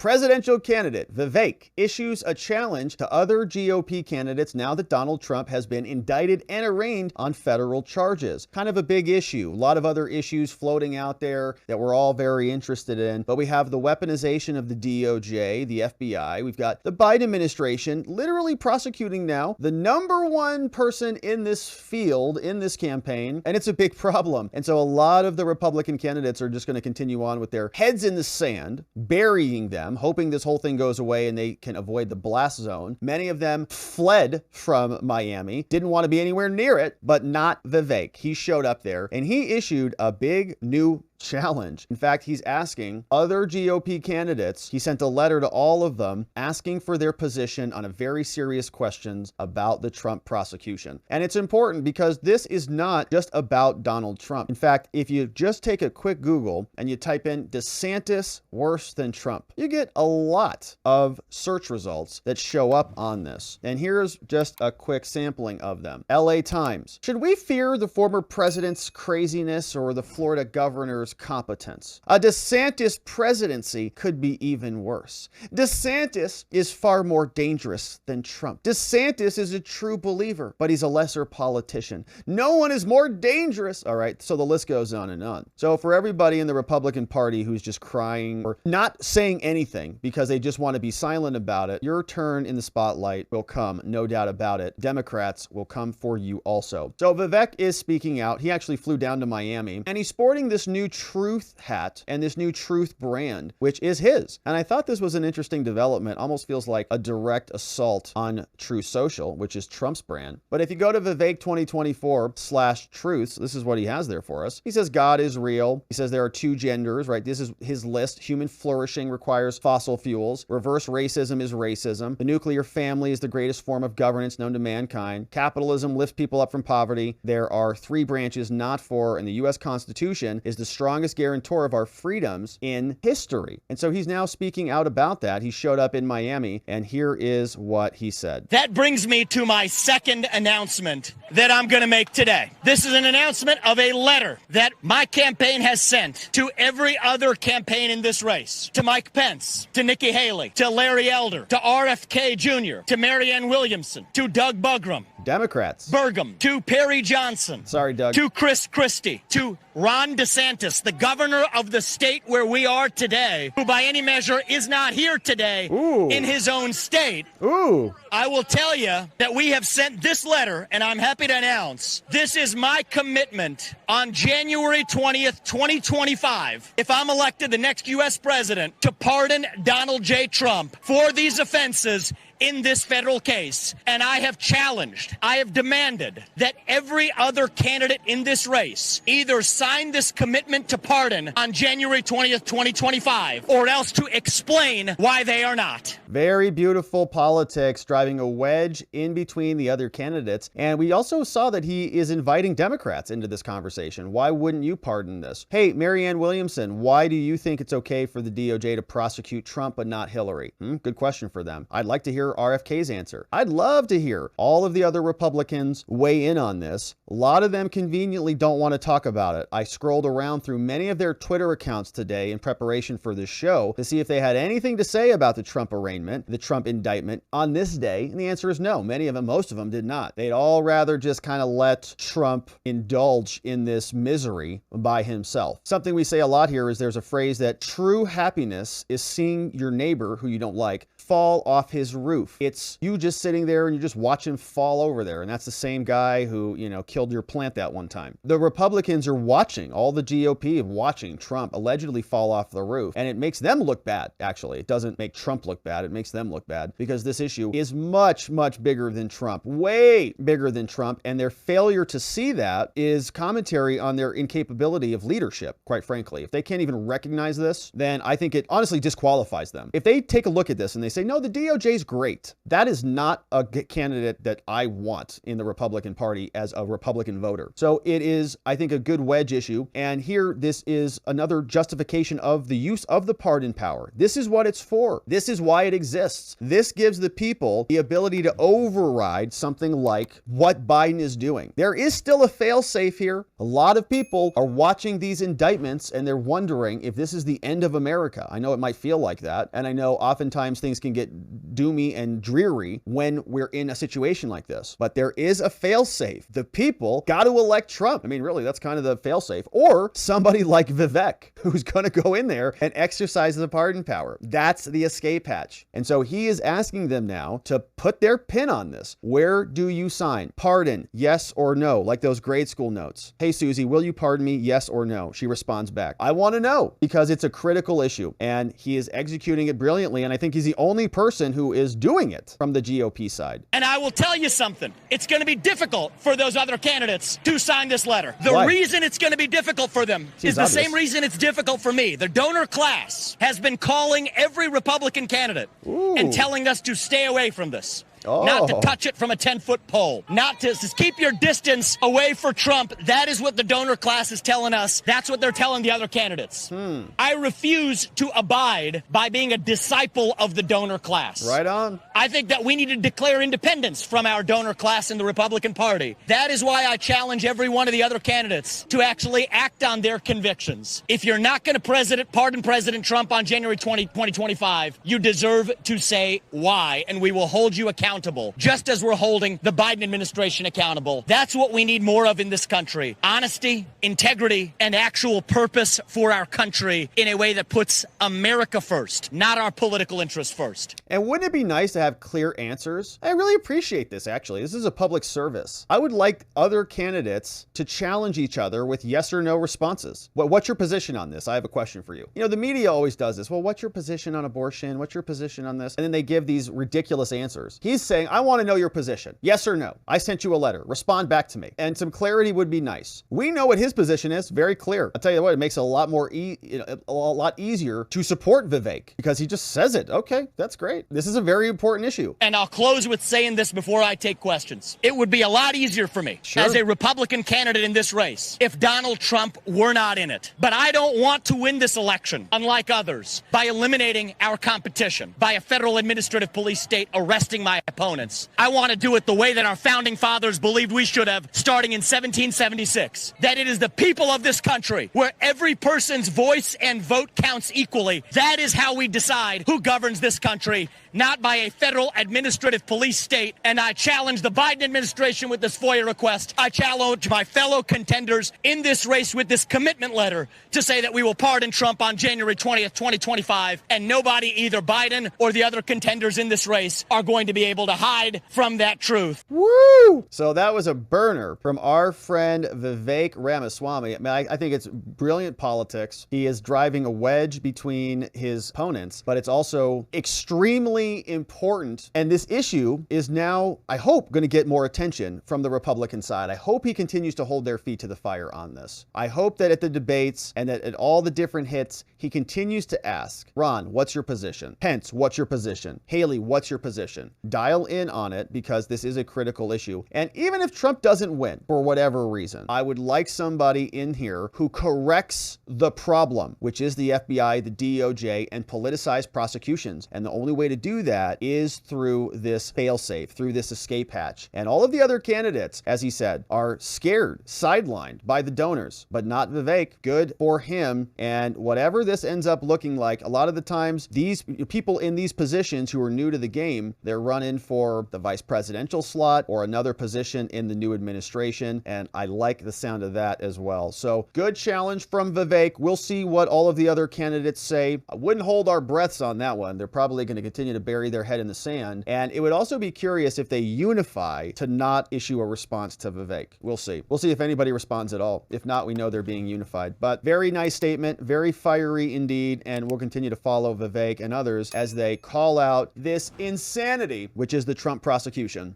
Presidential candidate Vivek issues a challenge to other GOP candidates now that Donald Trump has been indicted and arraigned on federal charges. Kind of a big issue. A lot of other issues floating out there that we're all very interested in. But we have the weaponization of the DOJ, the FBI. We've got the Biden administration literally prosecuting now the #1 person in this field, in this campaign. And it's a big problem. And so a lot of the Republican candidates are just going to continue on with their heads in the sand, burying them, hoping this whole thing goes away and they can avoid the blast zone. Many of them fled from Miami, didn't want to be anywhere near it, but not Vivek. He showed up there and he issued a big new challenge. In fact, he's asking other GOP candidates, he sent a letter to all of them asking for their position on a very serious questions about the Trump prosecution. And it's important because this is not just about Donald Trump. In fact, if you just take a quick Google and you type in DeSantis worse than Trump, you get a lot of search results that show up on this. And here's just a quick sampling of them. LA Times. Should we fear the former president's craziness or the Florida governor's competence? A DeSantis presidency could be even worse. DeSantis is far more dangerous than Trump. DeSantis is a true believer, but he's a lesser politician. No one is more dangerous. All right, so the list goes on and on. So for everybody in the Republican Party who's just crying or not saying anything because they just want to be silent about it, your turn in the spotlight will come, no doubt about it. Democrats will come for you also. So Vivek is speaking out. He actually flew down to Miami and he's sporting this new Truth hat and this new Truth brand, which is his. And I thought this was an interesting development. Almost feels like a direct assault on True Social, which is Trump's brand. But if you go to Vivek 2024/truths, this is what he has there for us. He says God is real. He says there are 2 genders, right? This is his list. Human flourishing requires fossil fuels. Reverse racism is racism. The nuclear family is the greatest form of governance known to mankind. Capitalism lifts people up from poverty. There are 3 branches, not 4, and the U.S. Constitution is the strongest guarantor of our freedoms in history. And so he's now speaking out about that. He showed up in Miami, and here is what he said. That brings me to my second announcement that I'm going to make today. This is an announcement of a letter that my campaign has sent to every other campaign in this race, to Mike Pence, to Nikki Haley, to Larry Elder, to RFK Jr., to Marianne Williamson, to Doug Bugram, Democrats, Burgum, to Perry Johnson, sorry, Doug, to Chris Christie, to Ron DeSantis, the governor of the state where we are today, who by any measure is not here today in his own state. I will tell you that we have sent this letter, and I'm happy to announce this is my commitment on January 20th, 2025, if I'm elected the next U.S. president, to pardon Donald J. Trump for these offenses in this federal case. And I have challenged, I have demanded that every other candidate in this race either sign this commitment to pardon on January 20th, 2025, or else to explain why they are not. Very beautiful politics, driving a wedge in between the other candidates. And we also saw that he is inviting Democrats into this conversation. Why wouldn't you pardon this? Hey, Marianne Williamson, why do you think it's okay for the DOJ to prosecute Trump but not Hillary? Good question for them. I'd like to hear RFK's answer. I'd love to hear all of the other Republicans weigh in on this. A lot of them conveniently don't want to talk about it. I scrolled around through many of their Twitter accounts today in preparation for this show to see if they had anything to say about the Trump arraignment, the Trump indictment on this day. And the answer is no. Many of them, most of them did not. They'd all rather just kind of let Trump indulge in this misery by himself. Something we say a lot here is there's a phrase that true happiness is seeing your neighbor who you don't like fall off his roof. It's you just sitting there and you just watch him fall over there. And that's the same guy who, killed your plant that one time. The Republicans are watching, all the GOP watching Trump allegedly fall off the roof. And it makes them look bad, actually. It doesn't make Trump look bad. It makes them look bad because this issue is much, much bigger than Trump, way bigger than Trump. And their failure to see that is commentary on their incapability of leadership, quite frankly. If they can't even recognize this, then I think it honestly disqualifies them. If they take a look at this and they say, no, the DOJ is great. great. That is not a candidate that I want in the Republican Party as a Republican voter. So it is, I think, a good wedge issue. And here, this is another justification of the use of the pardon power. This is what it's for. This is why it exists. This gives the people the ability to override something like what Biden is doing. There is still a fail-safe here. A lot of people are watching these indictments and they're wondering if this is the end of America. I know it might feel like that. And I know oftentimes things can get doomy and dreary when we're in a situation like this. But there is a fail-safe. The people got to elect Trump. I mean, really, that's kind of the fail-safe. Or somebody like Vivek, who's going to go in there and exercise the pardon power. That's the escape hatch. And so he is asking them now to put their pin on this. Where do you sign? Pardon, yes or no, like those grade school notes. Hey, Susie, will you pardon me? Yes or no? She responds back, I want to know, because it's a critical issue. And he is executing it brilliantly. And I think he's the only person who is doing it from the GOP side. And I will tell you something. It's going to be difficult for those other candidates to sign this letter. The reason it's going to be difficult for them is the same reason it's difficult for me. The donor class has been calling every Republican candidate and telling us to stay away from this. Not to touch it from a 10-foot pole. Not to just keep your distance away for Trump. That is what the donor class is telling us. That's what they're telling the other candidates. I refuse to abide by being a disciple of the donor class. Right on. I think that we need to declare independence from our donor class in the Republican Party. That is why I challenge every one of the other candidates to actually act on their convictions. If you're not going to pardon President Trump on January 2025, you deserve to say why, and we will hold you accountable, just as we're holding the Biden administration accountable. That's what we need more of in this country. Honesty, integrity, and actual purpose for our country in a way that puts America first, not our political interests first. And wouldn't it be nice to have clear answers? I really appreciate this, actually. This is a public service. I would like other candidates to challenge each other with yes or no responses. What's your position on this? I have a question for you. You know, the media always does this. Well, what's your position on abortion? What's your position on this? And then they give these ridiculous answers. He's saying, I want to know your position. Yes or no? I sent you a letter. Respond back to me. And some clarity would be nice. We know what his position is. Very clear. I'll tell you what, it makes it a lot more a lot easier to support Vivek because he just says it. Okay, that's great. This is a very important issue. And I'll close with saying this before I take questions. It would be a lot easier for me as a Republican candidate in this race if Donald Trump were not in it. But I don't want to win this election, unlike others, by eliminating our competition, by a federal administrative police state arresting my opponents. I want to do it the way that our founding fathers believed we should have, starting in 1776. That it is the people of this country where every person's voice and vote counts equally. That is how we decide who governs this country, not by a federal administrative police state. And I challenge the Biden administration with this FOIA request. I challenge my fellow contenders in this race with this commitment letter to say that we will pardon Trump on January 20th, 2025, and nobody, either Biden or the other contenders in this race, are going to be able to hide from that truth. Woo! So that was a burner from our friend Vivek Ramaswamy. I mean, I think it's brilliant politics. He is driving a wedge between his opponents, but it's also extremely important. And this issue is now, I hope, going to get more attention from the Republican side. I hope he continues to hold their feet to the fire on this. I hope that at the debates and that at all the different hits, he continues to ask, Ron, what's your position? Pence, what's your position? Haley, what's your position? Dial in on it because this is a critical issue. And even if Trump doesn't win for whatever reason, I would like somebody in here who corrects the problem, which is the FBI, the DOJ, and politicized prosecutions. And the only way to do that is through this failsafe, through this escape hatch. And all of the other candidates, as he said, are scared, sidelined by the donors, but not Vivek. Good for him. And whatever this ends up looking like, a lot of the times, these people in these positions who are new to the game, they're running for the vice presidential slot or another position in the new administration. And I like the sound of that as well. So good challenge from Vivek. We'll see what all of the other candidates say. I wouldn't hold our breaths on that one. They're probably going to continue to bury their head in the sand. And it would also be curious if they unify to not issue a response to Vivek. We'll see. We'll see if anybody responds at all. If not, we know they're being unified. But very nice statement, very fiery indeed. And we'll continue to follow Vivek and others as they call out this insanity, which is the Trump prosecution.